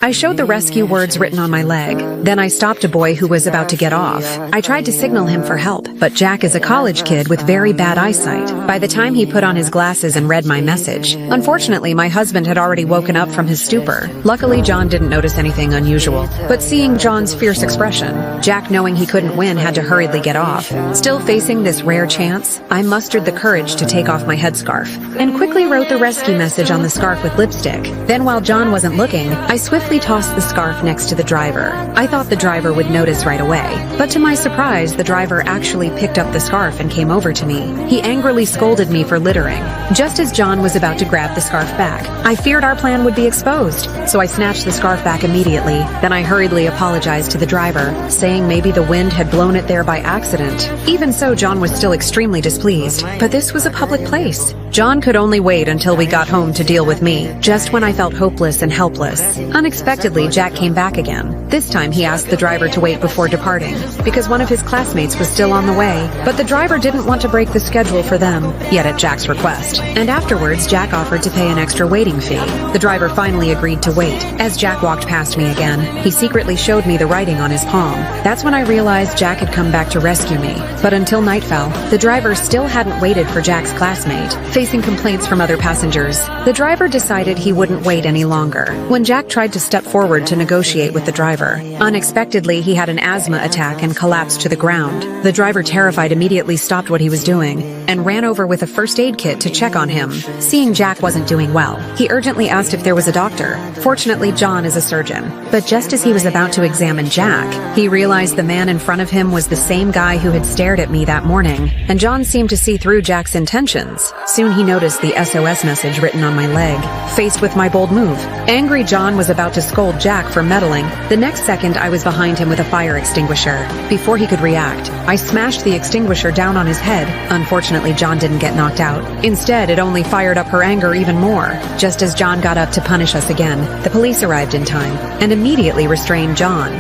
I showed the rescue words written on my leg. Then I stopped a boy who was about to get off. I tried to signal him for help, but Jack is a college kid with very bad eyesight. By the time he put on his glasses and read my message, unfortunately my husband had already woken up from his stupor. Luckily John didn't notice anything unusual, but seeing John's fierce expression, Jack, knowing he couldn't win, had to hurriedly get off. Still facing this rare chance, I mustered the courage to take off my headscarf and quickly wrote the rescue message on the scarf with lipstick. Then while John wasn't looking, I swiftly tossed the scarf next to the driver. I thought the driver would notice right away, but to my surprise, the driver actually picked up the scarf and came over to me. He angrily scolded me for littering. Just as John was about to grab the scarf back, I feared our plan would be exposed, so I snatched the scarf back immediately. Then I hurriedly apologized to the driver, saying maybe the wind had blown it there by accident. Even so, John was still extremely displeased, but this was a public place. John could only wait until we got home to deal with me, just when I felt hopeless and helpless. Unexpectedly, Jack came back again. This time he asked the driver to wait before departing, because one of his classmates was still on the way, but the driver didn't want to break the schedule for them, yet at Jack's request. And afterwards, Jack offered to pay an extra waiting fee. The driver finally agreed to wait. As Jack walked past me again, he secretly showed me the writing on his palm. That's when I realized Jack had come back to rescue me. But until night fell, the driver still hadn't waited for Jack's classmate. Facing complaints from other passengers, the driver decided he wouldn't wait any longer. When Jack tried to step forward to negotiate with the driver, unexpectedly he had an asthma attack and collapsed to the ground. The driver, terrified, immediately stopped what he was doing and ran over with a first aid kit to check on him. Seeing Jack wasn't doing well, he urgently asked if there was a doctor. Fortunately, John is a surgeon. But just as he was about to examine Jack, he realized the man in front of him was the same guy who had stared at me that morning, and John seemed to see through Jack's intentions. Soon he noticed the SOS message written on my leg. Faced with my bold move, angry John was about to scold Jack for meddling. The next second, I was behind him with a fire extinguisher. Before he could react, I smashed the extinguisher down on his head. Unfortunately, John didn't get knocked out. Instead, it only fired up her anger even more. Just as John got up to punish us again, the police arrived in time and immediately restrained John.